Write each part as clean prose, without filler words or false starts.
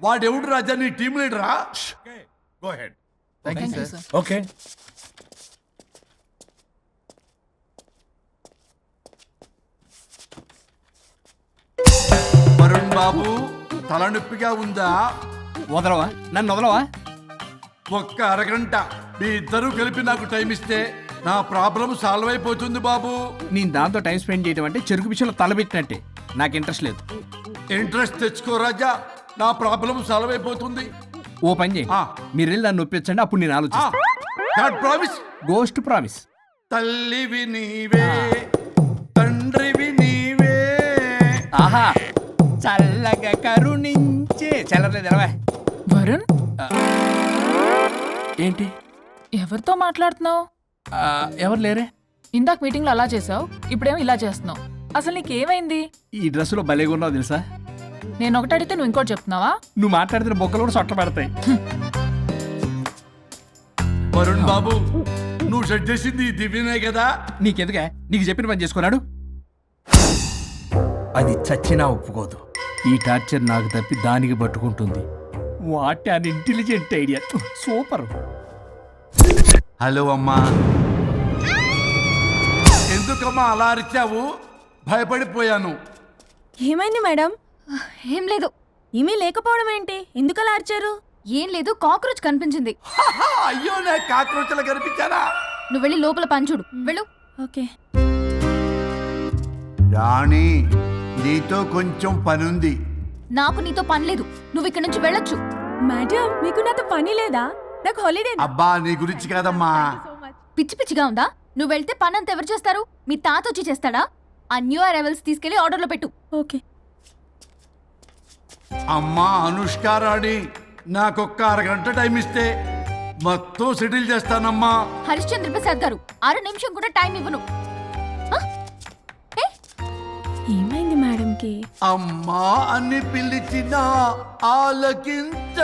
వాడెవడు రాజా నీ టీం లీడరా? Go ahead. Okay. Varun Babu తలనొప్పిగా ఉందా? వదలవా, నన్ను వదలవా? ఒక్క అరగంట మీ ఇద్దరూ కలిపి నాకు టైం ఇస్తే నా ప్రాబ్లం సాల్వ్ అయిపోతుంది బాబు. నేను దాంతో టైం స్పెండ్ చేయడం అంటే చెరుకు విషయంలో తలబెట్టినట్టే. నాకు ఇంట్రెస్ట్ లేదు. ఇంట్రెస్ట్ తెచ్చుకో రాజా, నా ప్రాబ్లం సాల్వ్ అయిపోతుంది. ఓ పని చేయి, మీరు వెళ్ళి దాన్ని నొప్పించండి, అప్పుడు నేను ఆలోచిస్తాను. ప్రామిస్. Ghost promise. తల్లివి నీవే, తండ్రివి నీవే. ఆహా, చల్లగా కరుణించే. చల్లలేదు ఎలవా. వరుణ్, ఏంటి ఎవరితో మాట్లాడుతున్నావు? ఎవరు లేరే? ఇందాక మీటింగ్ లో అలా చేసావు, ఇప్పుడేమో ఇలా చేస్తున్నావు. అసలు నీకేమైంది? ఈ డ్రెస్సులో భలేగా ఉన్నావు తెలుసా? నేను ఒకటి అడిగితే నువ్వు ఇంకోటి చెప్తున్నావా? నువ్వు మాట్లాడితే బొక్కలు కూడా సొట్ట పడతాయి. వరుణ్ బాబు, నువ్వు సెట్ చేసింది ఈ దివ్యనే కదా? నీకెందుకే? నీకు చెప్పిన పని చేసుకున్నాడు. అది చచ్చినా ఒప్పుకోదు. ఈ టార్చర్ నాకు తప్పి దానికి పట్టుకుంటుంది. What an intelligent idea. Super. Hello అమ్మా. ఎందుకమ్మా అలా అరిచావు? భయపడిపోయాను. ఏమైంది మేడం? ఏం లేదు. ఏమీ లేకపోవడం ఏంటి? ఎందుకలా అరిచారు? ఏం లేదు, కాక్రోచ్ కనిపించింది. అయ్యో, నా కాక్రోచ్లు కనిపించారా? నువ్వు వెళ్ళి లోపల పని చూడు, వెళ్ళు. ఓకే. రాణి, నీతో కొంచెం పనుంది. నాకు నీతో పని లేదు, నువ్వు ఇక్కడ నుంచి వెళ్ళొచ్చు. మేడం, మీకు నాతో పని లేదా? నాకు హాలిడే. అబ్బా, నీ గురించి కాదమ్మా. పిచ్చి పిచ్చిగా ఉందా? నువ్వు వెళ్తే పని అంతా ఎవరు చేస్తారు? మీ తాత వచ్చి చేస్తాడా? ఆ న్యూ అరైవల్స్ తీసుకెళ్లి ఆర్డర్లో పెట్టు. ఓకే. అమ్మా అనుష్క రాణి, నాకొక్క అరగంట టైం ఇస్తే మొత్తం సెటిల్ చేస్తానమ్మా. హరిశ్చంద్ర ప్రసాద్ గారు, 6 నిమిషం కూడా టైం ఇవ్వను. ఏమైంది మేడంకి? అమ్మా అని పిలిచినా ఆలకించవేమమ్మా.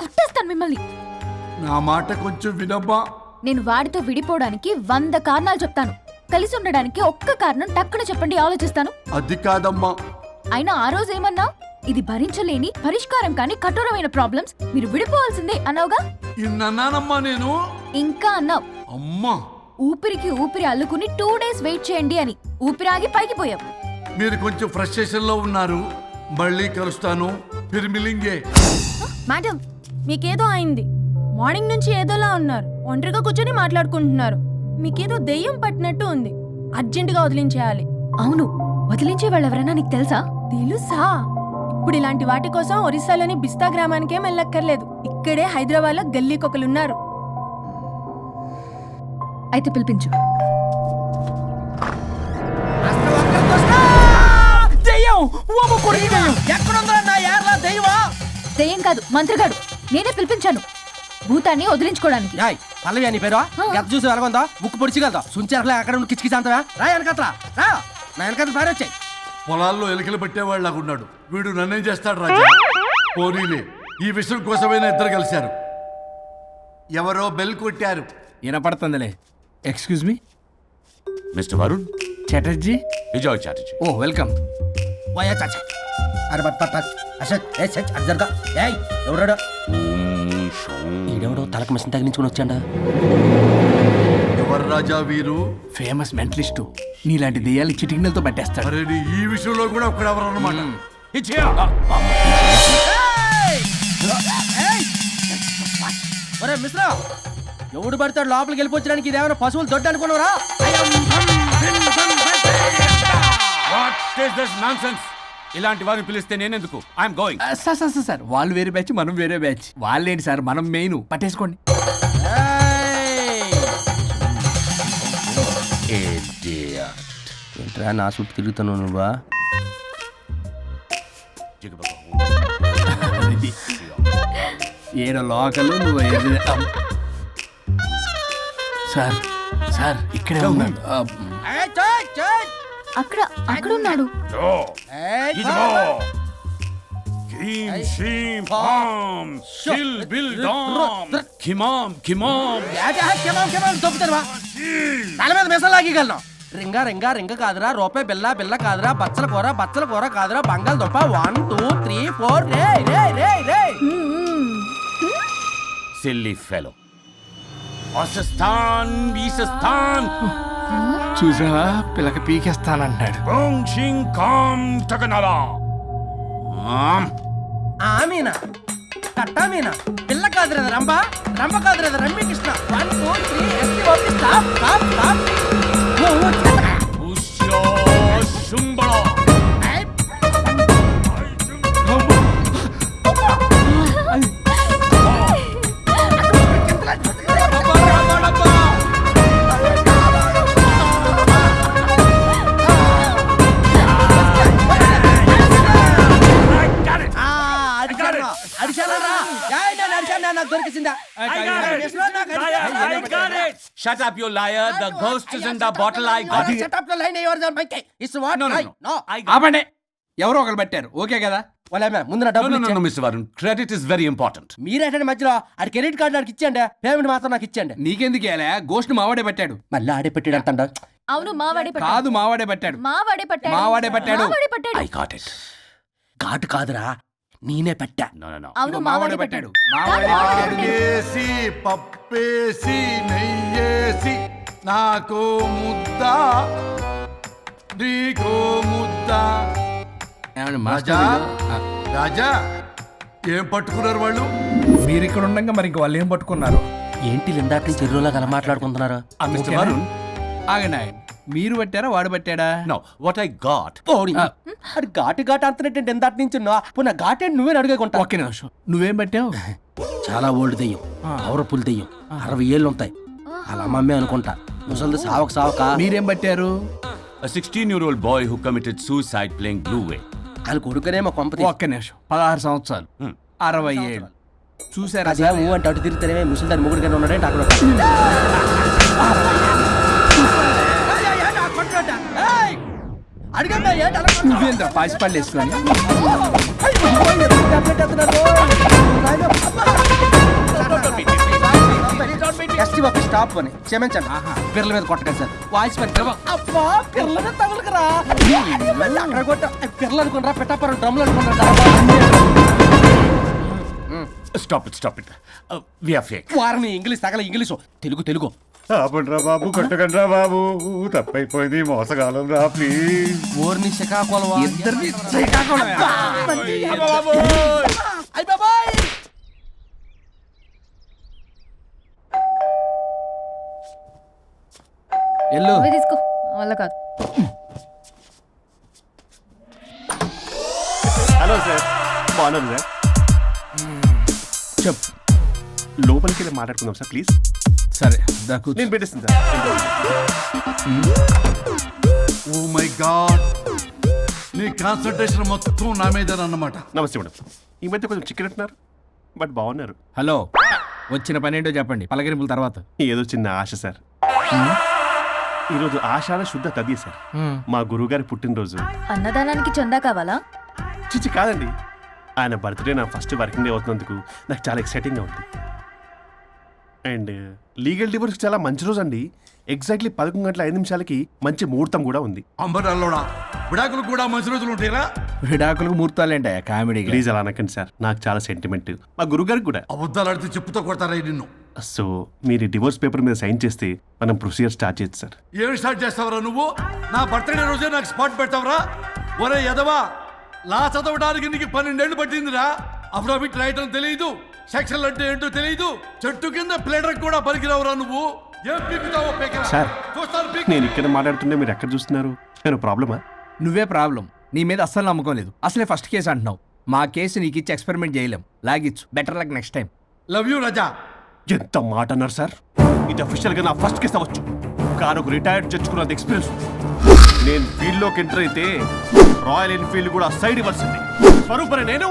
కుట్టేస్తాను మిమ్మల్ని. నా మాట కొంచెం వినమ్మా. నేను వాడితో విడిపోవడానికి 100 కారణాలు చెప్తాను. కలిసి ఉండడానికి ఒక్క కారణం టక్కున చెప్పండి, ఆలోచిస్తాను. అది కాదమ్మా. అయినా ఆ రోజు ఏమన్నా? ఇది భరించలేని, పరిష్కారం కాని కఠోరమైన ప్రాబ్లమ్స్, మీరు విడిపోవాల్సిందే అన్నావుగా. ఇన్నానమ్మా నేను. ఇంకా అన్నావు. అమ్మా, ఊపిరికి ఊపిరి అల్లుకుని 2 days వెయిట్ చేయండి అని. ఊపిరాగి పైకి పోయావు. మీరు కొంచెం ఫ్రస్ట్రేషన్ లో ఉన్నారు. మళ్ళీ కలుస్తాను. ఫిర్మిలింగే. మేడం, మీకేదో అయింది. మార్నింగ్ నుంచి ఏదోలా ఉన్నారు. ఒంటరిగా కూర్చొని మాట్లాడుకుంటున్నారు. మీకేదో దెయ్యం పట్టినట్టు ఉంది. అర్జెంటుగా వదిలించేయాలి. అవును, వదిలించే వాళ్ళెవరైనా నీకు తెలుసా? తెలుసా? ఇప్పుడు ఇలాంటి వాటి కోసం ఒరిస్సాలోని బిస్తా గ్రామానికేం వెళ్ళక్కర్లేదు. ఇక్కడే హైదరాబాద్ లో గల్లీకొకలున్నారు. అయితే పిలిపించు. దెయ్యం కాదు, మంత్రిగాడు. నేనే పిలిపించాను భూతాన్ని వదిలించుకోవడానికి. పల్లవి అని పేరు గత చూసి వెలగొందా? ముక్కు పొడిచిగలదా? సుంచరలే అక్కడ ఉండి కిచకిచ అంతవా? రా వెనకత్రా, రా. నా వెనకత్ర భారీ వచ్చాయి. పొలాల్లో ఎలికలు పెట్టేవాళ్ళగా ఉన్నాడు వీడు. నన్నేం చేస్తాడు రాజా? పోనీలే, ఈ విషయం కోసమైనా ఇద్దరు కలిశారు. ఎవరో బెల్ కొట్టారు. వినపడుతుందిలే. Excuse me, mister Varun Chatterjee. Vijay Chatterjee. Oh welcome. ఈడెవడో తలకు మిషన్ తగిలించుకుని వచ్చాడా? ఎవరు రాజా వీరు? Famous mentalist. నీలాంటి దెయ్యాలు చిటికినలతో పట్టేస్తాడు. అరే, ఈ విషయంలో కూడా ఒకడెవరు అన్నమాట. ఒరే మిశ్రా, ఎవడు పడతాడు లోపలికి వెళ్ళిపోవడానికి? ఇదేమైనా పశువులు దొడ్డు అనుకున్నారా? ఇలాంటి వారిని పిలిస్తే నేనెందుకు? I'm going. సార్ వాళ్ళు వేరే బ్యాచ్, మనం వేరే బ్యాచ్. వాళ్ళేంటి సార్, మనం మెయిన్. పట్టేసుకోండి. ఏంట్రా నా చుట్టూ తిరుగుతున్నావు నువ్వా? ఏడో లోకల్ నువ్వు. సార్ సార్ ఇక్కడే ఉన్నాడు. అక్కడ అక్కడ ఉన్నాడు. తల మీద మిసం లాగగలను. రింగా రింగ కాదురా, రూపాయి బిల్ల కాదురా, బచ్చల కూర కాదురా, బంగాళదుంప 1 2 3 4 ఓ రే రే రే రే సిల్లీ ఫెలో. అసస్థాన్ ఈసస్థాన్ చూసావా పిల్లకి పీకేస్తానంటాడు. ఓం షిం కాం తగనలా. ఆమీనా కట్టామీనా పిల్ల కాదురా రంభ, రంభ కాదురా Ramyakrishna. 1 2 3 S T O P stop stop stop. ఉష్యో శుంబళ. నాకు దొరికిందా? Shut up, you liar. The ghost is in the bottle. I got it. Setup లో లైన్ ఎవర్ జన్ మైకే it's what No, no, I no. No. ఆపండి, ఎవరో ఒకరు పెట్టారు ఓకే కదా. వాళ్ళ ముందు నా No, డబ్బులు no, no, ఇచ్చే. no, Mr. Varun. Credit is very important. మీరేంటంటే మధ్యలో ఆడి క్రెడిట్ కార్డు నాకు ఇచ్చేయండి, పేమెంట్ మాత్రం నాకు ఇచ్చేయండి. నీకెందుకు ఇలా గోస్ట్ మావాడే పెట్టాడు. మళ్ళీ ఆడే పెట్టాడు అంటండ. అవును మావాడే పట్టాడు. కాదు మావాడే పెట్టాడు. మావాడే పట్టాడు. మావాడే పట్టాడు. మావాడే పట్టాడు. I got it. ఘాటు కాదురా నేనే పెట్టా. No, no, no. అవును మావాడే మావాడే పెట్టాడు. పట్టాడు. మావాడే ఆకేసి పప్పేసి నెయ్యేసి నాకు ముద్ద నీకో ముద్ద. ఏమండి రాజా మాస్టర్, రాజా ఏం పట్టుకున్నారు వాళ్ళు? మీరు ఇక్కడ ఉండగా మరి ఇంక వాళ్ళు ఏం పట్టుకున్నారు? ఏంటి లిందాటి చెరువులా కల మాట్లాడుకుంటున్నారు? Mr. ఓకేనా? Varun. ఆగండి ఆగండి. మీరు పట్టారా వాడు పట్టాడా? No, what I got. అది ఘాటు ఘాటు అంతనేంటి ఎందాటి నుంచి నా ఘాటేంటి నువ్వే అడుగుకుంటా. ఒక్క నిమిషం, నువ్వేం పట్టావు? చాలా ఓల్డ్ దెయ్యం, పవర్ఫుల్ దెయ్యం, 60 ఏళ్ళు ఉంటాయి. అలా అమ్మమ్మే అనుకుంటా. ముసలిది సావక సావక. మీరేం పట్టారు? A 16-year-old boy who committed suicide playing Blue Whale. వాళ్ళ కొడుకునేమో కొంపతి. ఒక్క నిమిషం, 16 సంవత్సరాలు, 60 ఏళ్ళు. చూసారా అదే ఊ అంటే అటు తిరిగితేనే ముసలి దాని ముగ్గురు కింద ఉన్నాడంటే అక్కడ నువ్వేంద్ర పాసిపళ్ళు వేసుకొని స్టాప్ అని క్షమించండి. పిల్లల మీద కొట్టకండి సార్. వాయిస్ అబ్బా పిల్లల మీద తగులుకురా. అక్కడ కొట్ట పిల్లలు అనుకున్నారా పెట్టాపరం డ్రమ్లు అనుకున్నారా? Stop it, stop it. We are fake. వారిని ఇంగ్లీష్ తగల ఇంగ్లీషు తెలుగు తెలుగు. ఆపండ్రా బాబు, కొట్టకండ్రా బాబు, తప్పైపోయింది, మోసగాలం రా ప్లీజ్. ఊరిని శ్రీకాకుళం ఇద్దరిని శ్రీకాకుళం. ఎల్లు నువ్వే తీసుకో వల్ల కాదు. హలో సార్, బాగున్నాను సార్. చెప్పు. లోపలికి వెళ్ళి మాట్లాడుకుందాం సార్ ప్లీజ్. సరే దాకు నేను పెట్టేస్తాను సార్. ఓ మై గాడ్, నీ కాన్సన్ట్రేషన్ మొత్తం నా మీదనన్నమాట. నమస్తే మేడం. ఈ మధ్య కొంచెం చికెన్ అంటున్నారు, బట్ బాగున్నారు. హలో, వచ్చిన పని ఏంటో చెప్పండి, పలకరింపుల తర్వాత. ఏదో చిన్న ఆశ సార్. ఈరోజు ఆషాఢ శుద్ధ తదియ సార్, మా గురువుగారి పుట్టినరోజు. అన్నదానానికి చందా కావాలా? చిచ్చి కాదండి, ఆయన బర్త్డే నా ఫస్ట్ వర్కింగ్ డే అవుతున్నందుకు నాకు చాలా ఎక్సైటింగ్గా ఉంది. అండ్ లీగల్ డివోర్స్కి చాలా మంచి రోజు అండి. ఎగ్జాక్ట్లీ 11:05 మంచి ముహూర్తం కూడా ఉంది. అంబరాల్లోడా విడాకులు కూడా మంచి రోజులు ఉంటాయిరా? విడాకులకు ముహూర్తాలేంటా కామెడీ? ప్లీజ్ అలా అనకండి సార్, నాకు చాలా సెంటిమెంట్, మా గురుగారికి కూడా. అబద్ధాలు ఆడితే చెప్పుతో కొడతారా నిన్ను? సో మీరు డివోర్స్ పేపర్ మీద సైన్ చేస్తే మనం ప్రొసీజర్ స్టార్ట్ చేయొచ్చు సార్. ఏమి స్టార్ట్ చేస్తావరా నువ్వు? నా బర్త్డే రోజే నాకు స్పాట్ పెడతావరా? ఒరే ఎదవా, లా చదవడానికి నీకు 12 ఏళ్ళు పట్టిందిరా. అఫిడవిట్ రాయటం తెలియదు, సెక్షన్లు అంటే ఏంటో తెలియదు, చెట్టు కింద ప్లేడర్ కూడా పలికిరావురా నువ్వు. ఏం పీకుతావో పీకరా. సార్, చూస్తాను పీకు. నేను ఇక్కడ మాట్లాడుతుంటే మీరు ఎక్కడ చూస్తున్నారు? నేను ప్రాబ్లమా? నువ్వే ప్రాబ్లం. నీ మీద అస్సలు నమ్మకం లేదు. అసలే ఫస్ట్ కేసు అంటున్నావు. మా కేసు నీకు ఇచ్చి ఎక్స్పెరిమెంట్ చేయలేం. లాగిచ్చు. Better luck next time. Love you Raja. ఎంత మాట అన్నారు సార్? ఇది అఫీషియల్గా నా ఫస్ట్ కేసు అవ్వచ్చు, కానీ ఒక రిటైర్డ్ జడ్జ్కున్నది ఎక్స్పీరియన్స్. నేను ఫీల్డ్లోకి ఎంటర్ అయితే రాయల్ ఎన్ఫీల్డ్ కూడా సైడ్ ఇవ్వాల్సింది. స్వరూపనే నేను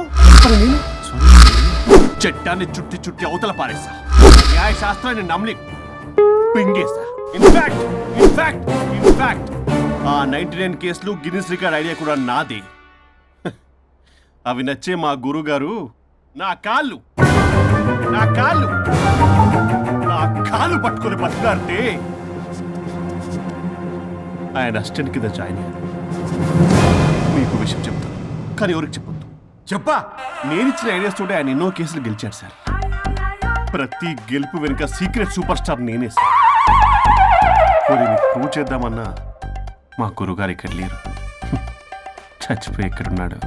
చట్టాన్ని చుట్టి చుట్టి అవతల పారేసా. న్యాయ శాస్త్రాన్ని నమ్మి పింగేసా. ఇన్ఫాక్ట్ ఆ 99 కేసులు గిన్నిస్ రికార్డ్ ఐడియా కూడా నాది. అవి నచ్చే మా గురుగారు నా కాళ్ళు పట్టుకొని బతుకాడితే ఆయన అసిస్టెంట్ కింద జాయిన్ అయ్యాను. మీకు విషయం చెప్తాను, కానీ ఎవరికి చెప్పొద్దు. చెప్పా. నేను ఇచ్చిన ఐడియాస్ తోటి ఆయన ఎన్నో కేసులు గెలిచాడు సార్. ప్రతి గెలుపు వెనుక సీక్రెట్ సూపర్ స్టార్ నేనే సార్. పోనీ మీకు ప్రూవ్ చేద్దామన్నా మా గురుగారు ఇక్కడ లేరు. చచ్చిపోయి ఎక్కడున్నాడు?